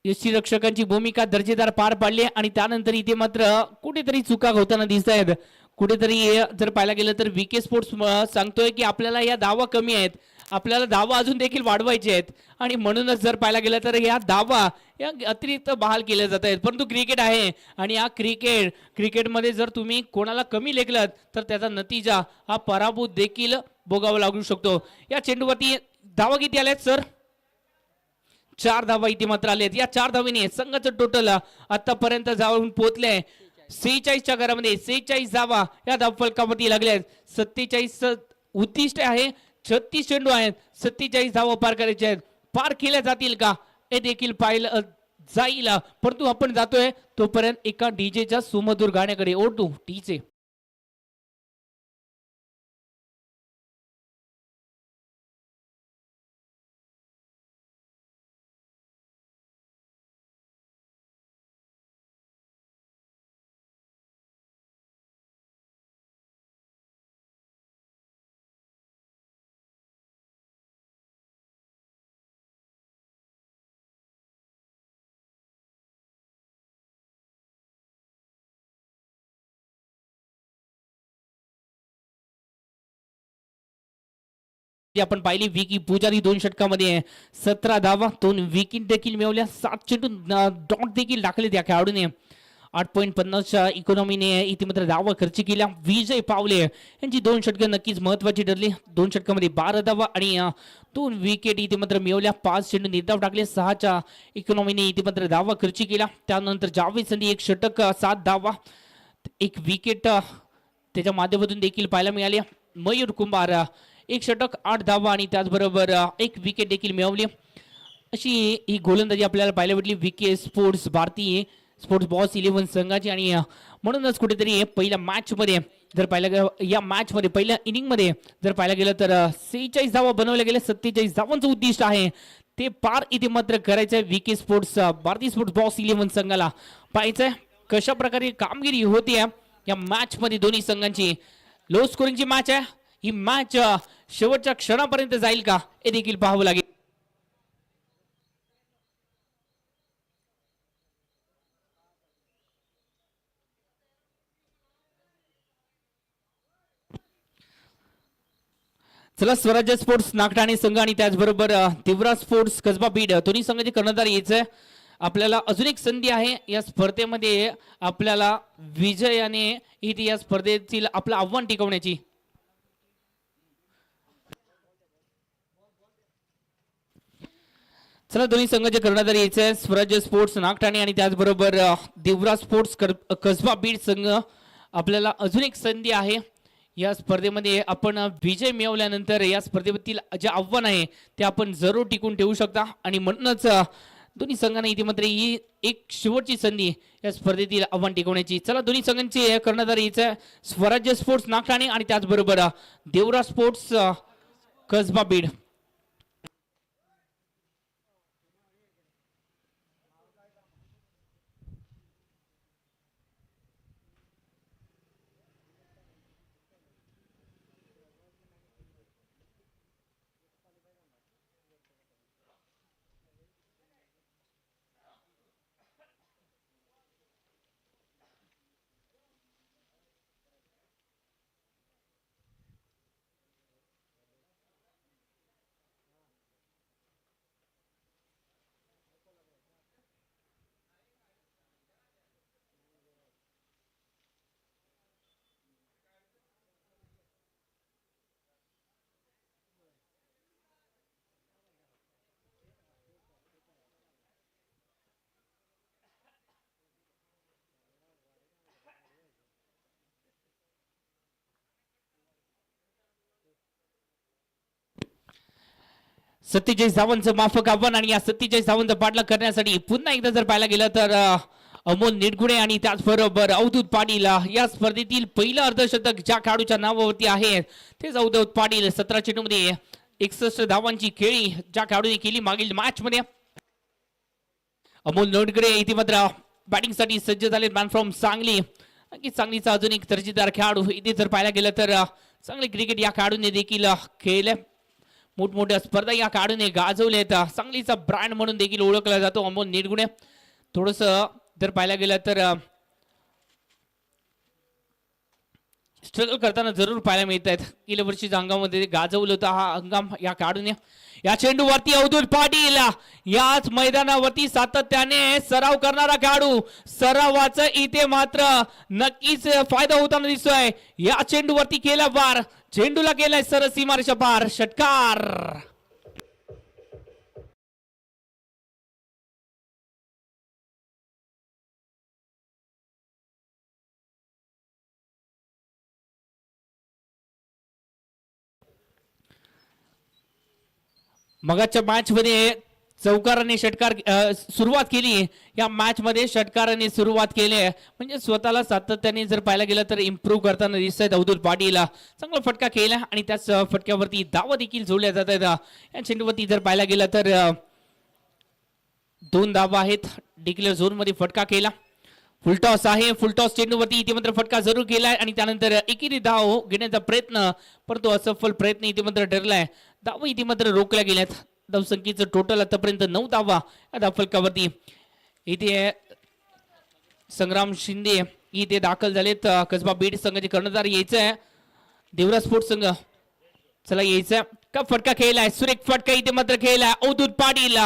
यष्टीरक्षकांची भूमिका दर्जेदार पार पाडली आणि त्यानंतर इथे मात्र कुठेतरी चुका होताना दिसत आहेत. कुठेतरी जर पाहायला गेलं तर VK स्पोर्ट्स सांगतोय की आपल्याला या धावा कमी आहेत, आपल्याला धावा अजून देखील वाढवायचे आहेत आणि म्हणूनच जर पाहायला गेलं तर या धावा या अतिरिक्त बहाल केल्या जात आहेत. परंतु क्रिकेट आहे आणि या क्रिकेटमध्ये जर तुम्ही कोणाला कमी लेखलात तर त्याचा नतीजा हा पराभूत देखील भोगावा लागू शकतो. या चेंडूवरती धावा किती आल्यात सर? 4 धावा इथे मात्र आलेत. या 4 धावीने संघाचं टोटल आतापर्यंत जाऊन पोहोचले 46च्या घरामध्ये. 46 धावा या धावफलकावरती लागल्यात. 47 उद्दिष्ट आहे, 36 चेंडू आहेत, 47 धावा पार करायचे आहेत. पार केल्या जातील का हे देखील पाहिलं जाईल, परंतु आपण जातोय तोपर्यंत एका डीजेच्या सुमधुर गाण्याकडे. ओटू डीजे. आपण पाहिली विकी पुजारी 2 षटकामध्ये 17 धावा, 2 विकेट देखील मिळवल्या, 7 चेंडू डॉट देखील टाकले त्या खेळाडूने. 8.50च्या इकॉनॉमीने इथे मात्र धावा खर्च केल्या. विजय पावले यांची 2 षटकं नक्कीच महत्वाची ठरली. 2 षटकामध्ये 12 धावा आणि 2 विकेट इथे मात्र मिळवल्या. 5 चेंडू निर्धाव टाकले. 6च्या इकॉनॉमीने इथे मात्र धावा खर्च केल्या. त्यानंतर जावेद संधी 1 षटक 7 धावा 1 विकेट त्याच्या माध्यमातून देखील पाहायला मिळाले. मयूर कुंभार 1 षटक 8 धावा आणि त्याचबरोबर 1 विकेट देखील मिळवली. अशी ही गोलंदाजी आपल्याला पाहायला भेटली VK स्पोर्ट्स भारतीय स्पोर्ट्स बॉस 11 संघाची आणि म्हणूनच कुठेतरी पहिल्या मॅच मध्ये जर पाहिलं या मॅच मध्ये पहिल्या इनिंग मध्ये जर पाहायला गेलं तर 46 धावा बनवल्या गेल्या. 47 धावांचं उद्दिष्ट आहे ते पार इथे मात्र करायचंय VK स्पोर्ट्स भारतीय स्पोर्ट्स बॉस 11 संघाला. पाहायचंय कशा प्रकारे कामगिरी होती या मॅच मध्ये दोन्ही संघांची. लो स्कोरिंगची मॅच आहे ही. मॅच शेवटच्या क्षणापर्यंत जाईल का हे देखील पाहावं लागेल. चला स्वराज्य स्पोर्ट्स नागठाणे संघ आणि त्याचबरोबर तिवरा स्पोर्ट्स कसबा बीड दोन्ही संघाचे कर्णधार यायचे आपल्याला अजून एक संधी आहे या स्पर्धेमध्ये आपल्याला विजयाने इथे या स्पर्धेतील आपलं आव्हान टिकवण्याची. चला दोन्ही संघाचे कर्णधार यायचे स्वराज्य स्पोर्ट्स नागठाणे आणि त्याचबरोबर दिवरा स्पोर्ट्स कसबा बीड संघ. आपल्याला अजून एक संधी आहे या स्पर्धेमध्ये आपण विजय मिळवल्यानंतर या स्पर्धेतील जे आव्हान आहे ते आपण जरूर टिकून ठेवू शकता आणि म्हणूनच दोन्ही संघांना इथे मात्र ही एक शेवटची संधी या स्पर्धेतील आव्हान टिकवण्याची. चला दोन्ही संघांचे कर्णधार यायचे स्वराज्य स्पोर्ट्स नागठाणे आणि त्याचबरोबर देवरा स्पोर्ट्स कसबा बीड. सत्तेचाळीस धावांचं माफक आव्हान आणि या 47 धावांचा पाठलाग करण्यासाठी पुन्हा एकदा जर पाहायला गेलं तर अमोल निडगुणे आणि त्याचबरोबर अवधूत पाटील या स्पर्धेतील पहिलं अर्धशतक ज्या खेळाडूच्या नावावरती आहे तेच अवधूत पाटील. 17 चेंडूमध्ये 61 धावांची खेळी ज्या खेळाडूने केली मागील मॅच मध्ये. अमोल निडगुणे इथे मात्र बॅटिंग साठी सज्ज झाले. मॅन फ्रॉम सांगली सांगलीचा अजून एक दर्जेदार खेळाडू इथे जर पाहायला गेलं तर चांगले क्रिकेट या खेळाडूने देखील खेळले. मोठमोठ्या स्पर्धा या खेळाडूने गाजवल्यात. सांगलीचा ब्रँड म्हणून देखील ओळखला जातो अमोल निडगुणे. थोडस जर पाहायला गेलं तर स्ट्रगल करताना जरूर पाहायला मिळत आहेत. गेल्या वर्षीच्या हंगामध्ये गाजवलं होतं हा हंगाम या खेळाडूने. या चेंडूवरती अवधूत पाटील याच मैदानावरती सातत्याने सराव करणारा खेळाडू. सरावाचा इथे मात्र नक्कीच फायदा होताना दिसतोय. या चेंडूवरती केला वार. चेंडूला केलाय सरस सीमारेषा पार. षटकार. मगाच्या मॅच मध्ये चौकाराने षटकार सुरुवात केली. या मॅच मध्ये षटकाराने सुरुवात केली म्हणजे स्वतःला सातत्याने जर पाहायला गेलं तर इम्प्रूव्ह करताना दिसत आहेत अवधूत पाटील. चांगला फटका केला आणि त्याच फटक्यावरती धावा देखील जोडल्या जात आहेत. या चेंडूवरती जर पाहायला गेलं तर 2 धावा आहेत. डिक्लेअर झोन मध्ये फटका केला. फुलटॉस आहे. फुलटॉस चेंडूवरती इथे मात्र फटका जरूर केलाय आणि त्यानंतर एकेरी धाव घेण्याचा प्रयत्न परंतु असफल प्रयत्न इथे मात्र ठरलाय. धावा इथे मात्र रोखल्या गेल्यात. धावसंख्येचं टोटल आतापर्यंत 9 धावा या धावफलकावरती. इथे संग्राम शिंदे इथे दाखल झालेत. कसबा बीड संघाचे कर्णधार यायचंय देवरा स्पोर्ट्स संघ. चला यायचंय का फटका खेळलाय. सुरेख फटका इथे मात्र खेळलाय अवधूत पाटील.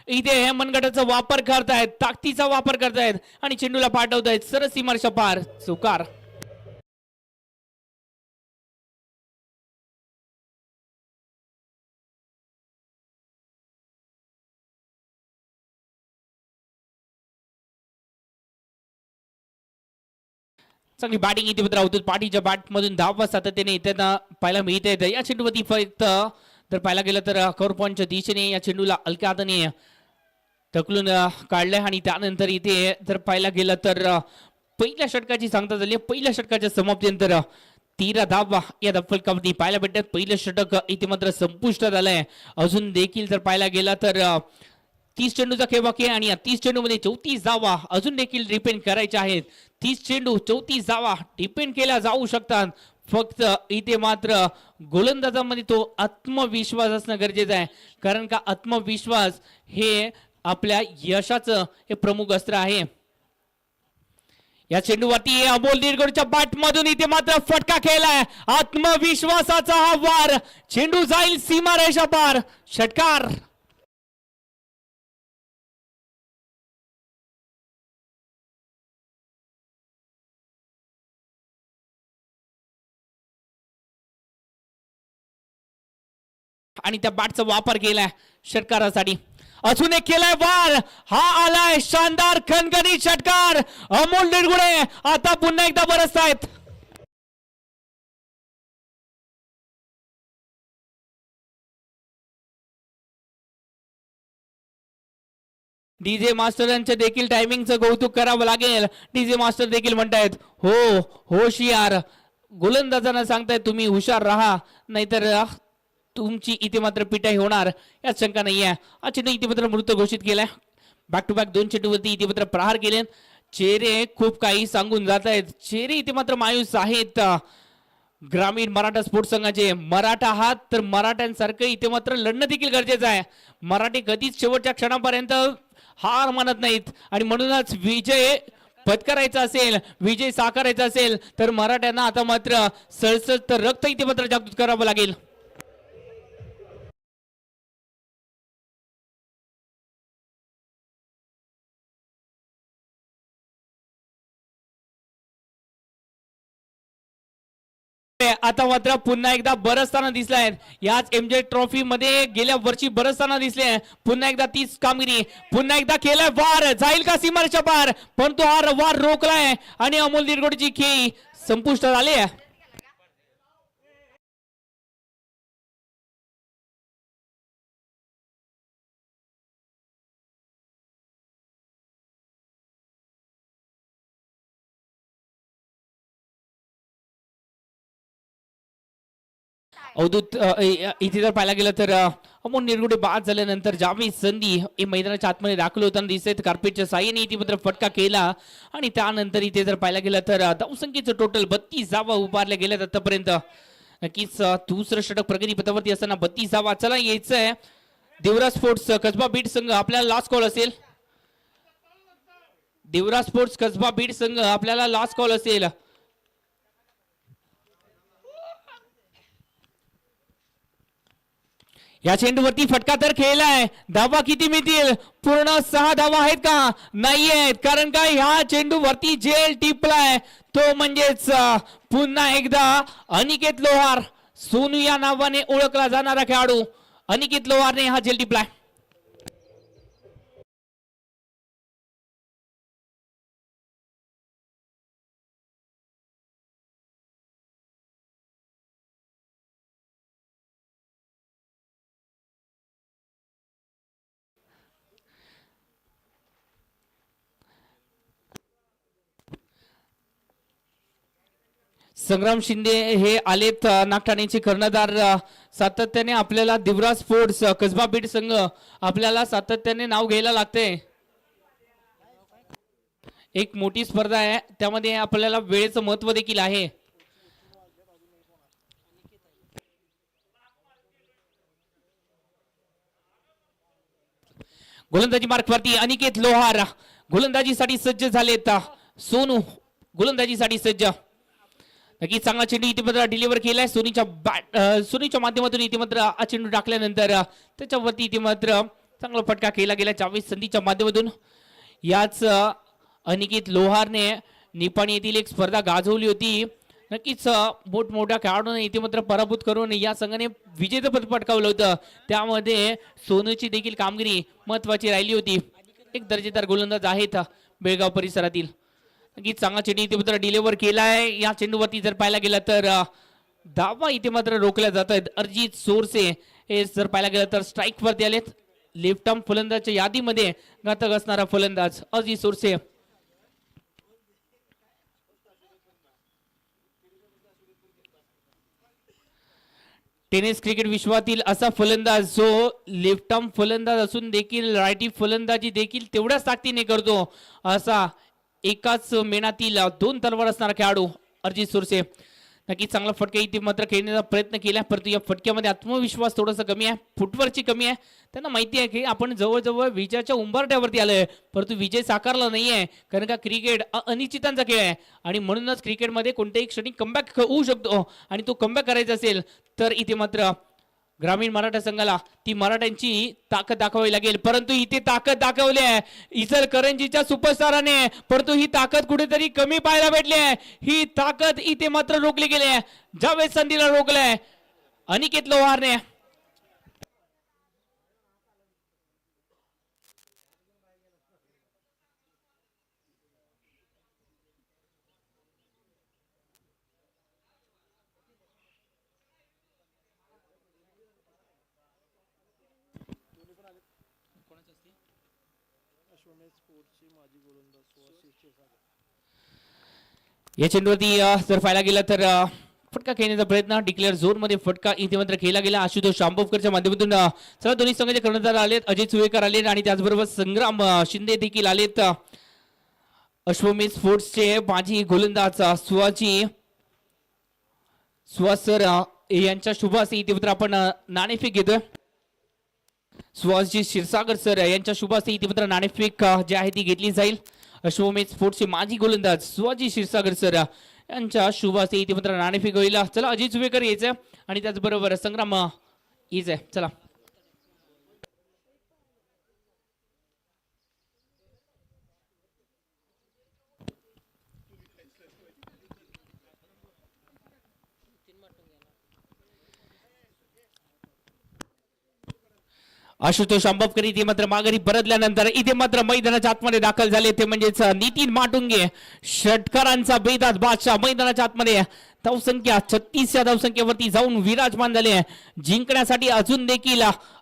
इथे हे मनगटाचा वापर करतायत. ताकदीचा वापर करतायत आणि चेंडूला पाठवतायत सरस सीमारेषा पार. चौकार. चांगली बॅटिंग इथे मात्र अवधूत पाटीलच्या बॅट मधून धावा सातत्याने त्यांना पाहायला मिळत आहेत. या चेंडूवरती फक्त जर पाहायला गेलं तर कव्हर पॉईंटच्या दिशेने या चेंडूला हलक्या हाताने ढकलून काढलंय आणि त्यानंतर इथे जर पाहायला गेलं तर पहिल्या षटकाची सांगता झाली. पहिल्या षटकाच्या समाप्तीनंतर 13 धावा या धावफलकावरती पाहायला भेटतात. पहिलं षटक इथे मात्र संपुष्टात आलंय. अजून देखील जर पाहायला गेला तर 30 चेंडूचा खेळ बाकी आहे आणि या 30 चेंडूमध्ये 34 धावा अजून देखील डिपेंड करायच्या आहेत. 30 चेंडू 34 धावा डिपेंड केल्या जाऊ शकतात. फक्त इथे मात्र गोलंदाजामध्ये तो आत्मविश्वास असणं गरजेचं आहे कारण का आत्मविश्वास हे आपल्या यशाचं हे प्रमुख अस्त्र आहे. या चेंडूवरती अमोल निरगुडेच्या बॅट मधून इथे मात्र फटका खेळलाय. आत्मविश्वासाचा हा वार, चेंडू जाईल सीमारेषा पार, षटकार. आणि त्या बॅटचा वापर केलाय षटकारासाठी. अजून एक केलाय वार, हा आलाय शानदार खणखणीत षटकार. अमोल निरगुडे आता पुन्हा एकदा बरसतायत. डीजे मास्टर यांच्या देखील टायमिंगचं कौतुक करावं लागेल. डीजे मास्टर देखील म्हणतायत हो होशियार, गोलंदाजांना सांगतायत तुम्ही हुशार राहा, नाहीतर तुमची इथे मात्र पिटाई होणार यात शंका नाही आहे. हा चेंडू इथे मात्र मृत घोषित केलाय. बॅक टू बॅक दोन चेंडूवरती इथे मात्र प्रहार केले. चेहरे खूप काही सांगून जात आहेत. चेहरे इथे मात्र मायूस आहेत. ग्रामीण मराठा स्पोर्ट्स संघाचे मराठा आहात तर मराठ्यांसारखं इथे मात्र लढणं देखील गरजेचं आहे. मराठी कधीच शेवटच्या क्षणापर्यंत हार मानत नाहीत आणि म्हणूनच विजय पत्करायचा असेल, विजय साकारायचा असेल तर मराठ्यांना आता मात्र सळसळ रक्त इथे मात्र जागृत करावं लागेल. आता मात्र पुन्हा एकदा बरसताना दिसलाय. याच एमजे ट्रॉफी मध्ये गेल्या वर्षी बरसताना दिसले. पुन्हा एकदा तीच कामगिरी, पुन्हा एकदा केलाय वार, जाईल का सीमारेषा पार, पण तो हा वार रोखलाय आणि अमोल निरगुडेची खेळी संपुष्टात आली आहे. अवधूत इथे जर पाहायला गेलं तर अमोल निरगुडे बाद झाल्यानंतर जावेद संधी हे मैदानाच्या आतमध्ये दाखल होताना दिसत. कार्पेटच्या साह्याने इथे मात्र फटका केला आणि त्यानंतर इथे जर पाहायला गेलं तर धावसंख्येचं टोटल 32 धावा उभारल्या गेल्यात आतापर्यंत. नक्कीच दुसरं षटक प्रगतीपथावरती असताना 32 धावा. चला यायचंय देवराज स्पोर्ट्स कसबा बीड संघ, आपल्याला लास्ट कॉल असेल. देवराज स्पोर्ट्स कसबा बीड संघ आपल्याला लास्ट कॉल असेल. या चेंडूवरती फटका तर खेळलाय. धावा किती मिळतील? पूर्ण 6 धावा आहेत का? नाही आहेत, कारण का ह्या चेंडूवरती जेल टिपलाय तो म्हणजेच पुन्हा एकदा अनिकेत लोहार, सोनू या नावाने ओळखला जाणारा खेळाडू अनिकेत लोहारने हा जेल टिपलाय. संग्राम शिंदे हे आलेत नागठाण्याचे कर्णधार. सातत्याने आपल्याला देवराज स्पोर्ट्स कसबा बीड संघ आपल्याला सातत्याने नाव घ्यायला लागते. एक मोठी स्पर्धा आहे, त्यामध्ये आपल्याला वेळेचं महत्व देखील आहे. गोलंदाजी मार्कवरती अनिकेत लोहार गोलंदाजीसाठी सज्ज झालेत. सोनू गोलंदाजीसाठी सज्ज. नक्की चांगला चेंडू इथे मात्र डिलिव्हर केलाय. सोनीच्या माध्यमातून इथे मात्र हा चेंडू टाकल्यानंतर त्याच्यावरती इथे मात्र चांगला फटका केला गेला जावेद संधीच्या माध्यमातून. याच अनिकेत लोहारने निपाणी येथील एक स्पर्धा गाजवली होती. नक्कीच मोठमोठ्या खेळाडूंना इथे मात्र पराभूत करून या संघाने विजेतेपद पटकावलं होतं. त्यामध्ये सोनूची देखील कामगिरी महत्वाची राहिली होती. एक दर्जेदार गोलंदाज आहेत बेळगाव परिसरातील. नक्कीच चांगला चेंडू इथे मात्र डिलिव्हर केलाय. या चेंडूवरती जर पाहायला गेला तर धावा इथे मात्र रोखल्या जात आहेत. अर्जित सोरसे हे जर पाहायला गेलं तर स्ट्राईक वरती आलेत. लेफ्ट आर्म फलंदाजच्या यादीमध्ये घातक असणारा फलंदाज अर्जित सोरसे. टेनिस क्रिकेट विश्वातील असा फलंदाज जो लेफ्ट आर्म फलंदाज असून देखील रायटी फलंदाजी देखील तेवढ्याच ताकदीने करतो, असा एकाच मेणातील 2 तलवार असणारा खेळाडू अर्जित सोरसे. नक्कीच चांगला फटका इथे मात्र खेळण्याचा प्रयत्न केला, परंतु या फटक्यामध्ये आत्मविश्वास थोडासा कमी आहे, फुटवरची कमी आहे. त्यांना माहिती आहे की आपण जवळजवळ विजयाच्या उंबरठ्यावरती आलोय, परंतु विजय साकारला नाहीये, कारण का क्रिकेट अनिश्चितांचा खेळ आहे आणि म्हणूनच क्रिकेटमध्ये कोणत्याही क्षणी कमबॅक होऊ शकतो आणि तो कमबॅक करायचा असेल तर इथे मात्र ग्रामीण मराठा संघाला ती मराठ्यांची ताकद दाखवावी लागेल. परंतु इथे ताकद दाखवली आहे इचलकरंजीच्या सुपरस्टाराने, परंतु ही ताकद कुठेतरी कमी पाहायला भेटली आहे. ही ताकद इथे मात्र रोखली गेली आहे. जावेद संधीला रोखलंय अनिकेत लोहारने. या चेंडूवरती जर पाहायला गेला तर फटका खेळण्याचा प्रयत्न डिक्लेअर झोन मध्ये फटका इथे मात्र खेळला गेला आशुतोष शांभवकरच्या माध्यमातून. चला दोन्ही संघाचे कर्णधार आलेत, अजय चुवेकर आलेत आणि त्याचबरोबर संग्राम शिंदे देखील आलेत. अश्वमेध स्पोर्ट्सचे माजी गोलंदाज सुहास सर यांच्या शुभ हस्ते इथे मात्र आपण नाणेफेक घेतोय. सुहासजी क्षीरसागर सर यांच्या शुभ हस्ते इथे मात्र नाणेफेक जी आहे ती घेतली जाईल. अश्वमेध स्पोर्ट्सचे माजी गोलंदाज सुहासजी क्षीरसागर सर यांच्या शुभ हस्ते इथे मात्र नाणेफेक होईल. चला अजय चुवेकर यायचं आणि त्याचबरोबर संग्राम यायचंय. चला आशुतोष आंबवकर इथे मात्र माघारी परतल्यानंतर इथे मात्र मैदानाच्या आतमध्ये दाखल झाले ते म्हणजेच नितीन माटुंगे, षटकारांचा बेदात बादशाह मैदानाच्या आतमध्ये धावसंख्या 36 या धावसंख्येवरती जाऊन विराजमान झाले. जिंकण्यासाठी अजून देखील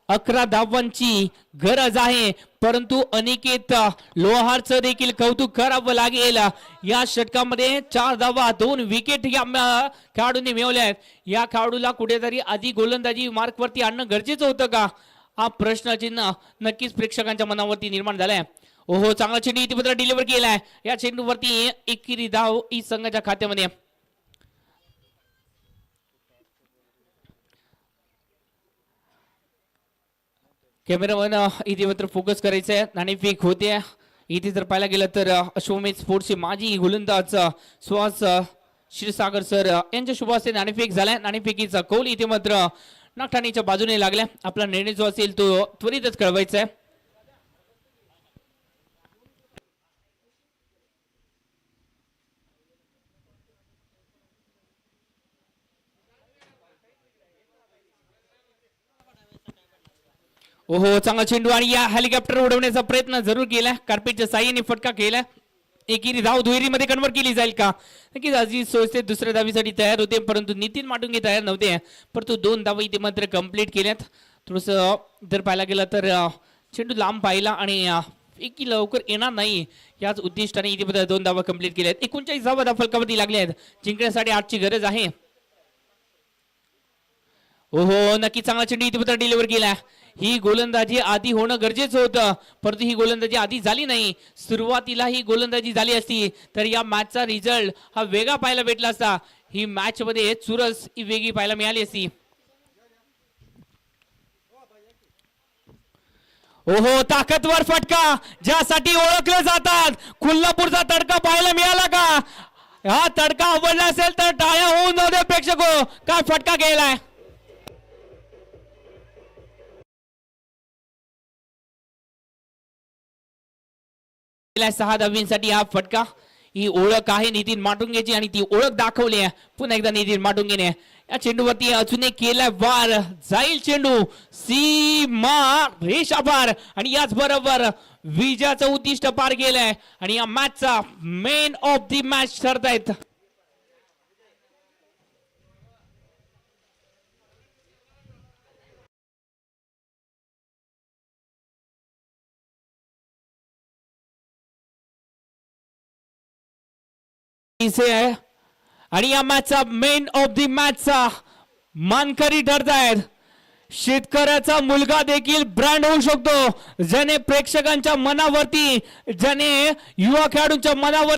11 धावांची गरज आहे, परंतु अनिकेत लोहारचं देखील कौतुक करावं लागेल. या षटकामध्ये 4 धावा 2 विकेट या खेळाडूंनी मिळवल्या आहेत. या खेळाडूला कुठेतरी आधी गोलंदाजी मार्कवरती आणणं गरजेचं होतं का, हा प्रश्नचिन्ह नक्कीच प्रेक्षकांच्या मनावरती निर्माण झालाय. ओहो चांगला चेंडू इथे मात्र डिलिव्हर केलाय. या चेंडूवरती एकेरी धाव ई संघाच्या खात्यामध्ये. कॅमेरामन इथे मात्र फोकस करायचंय. नाणेफेक होते इथे जर पाहायला गेलं तर अश्वमेध स्पोर्ट्सचे माजी गोलंदाज सुहास क्षीरसागर सर यांच्या शुभ हस्ते नाणेफेक झालाय. नाणेफेकीचा कौल इथे मात्र नागठाणीच्या बाजूने लागल्या. आपला निर्णय जो असेल तो त्वरितच कळवायचा आहे. ओहो चांगला चेंडू आणि या हेलिकॉप्टर उडवण्याचा प्रयत्न जरूर केला. कार्पेटच्या साह्याने फटका केला. एकेरी धाव दुहेरीमध्ये कन्वर्ट केली जाईल का, नक्कीच अजिज सोयसे दुसऱ्या धावीसाठी तयार होते, परंतु नितीन माटुंगे तयार नव्हते, परंतु 2 धावा इथे मात्र कंप्लीट केल्यात. थोडस जर पाहायला गेला तर चेंडू लांब पाहिला आणि एकी लवकर येणार नाही याच उद्दिष्टाने इथे मात्र 2 धावा कंप्लीट केल्या आहेत. 39 धावा फलकावरती लागल्या आहेत. जिंकण्यासाठी 8ची गरज आहे. ओहो नक्की चांगला चेंडू इथे मात्र डिलिव्हर केला. ही गोलंदाजी आधी होणं गरजेचं होतं, परंतु ही गोलंदाजी आधी झाली नाही. सुरुवातीला ही गोलंदाजी झाली असती तर या मॅचचा रिझल्ट हा वेगळा पाहायला भेटला असता. ही मॅच मध्ये चुरस ही वेगळी पाहायला मिळाली असती. ओहो ताकदवर फटका ज्यासाठी ओळखले जातात. कोल्हापूरचा तडका पाहायला मिळाला का, हा तडका आवडला असेल तर टाळ्या होऊन जाऊ दे प्रेक्षक. काय फटका गेलाय. 6 धावींसाठी हा फटका. ही ओळख आहे नितीन माटुंगेची आणि ती ओळख दाखवली आहे पुन्हा एकदा नितीन माटुंगेने. या चेंडूवरती अजून एक केलाय वार, जाईल चेंडू सीमा रेषा पार आणि याच बरोबर विजयाचं उद्दिष्ट पार केलंय आणि या मॅचचा मेन ऑफ द मॅच ठरतायत. आणि या मॅचचा मेन ऑफ द मॅचचा मानकरी ठरतायत. शेतकऱ्याचा मुलगा देखील ब्रँड होऊ शकतो, ज्याने प्रेक्षकांच्या मनावरती, ज्याने युवा खेळाडूंच्या मनावर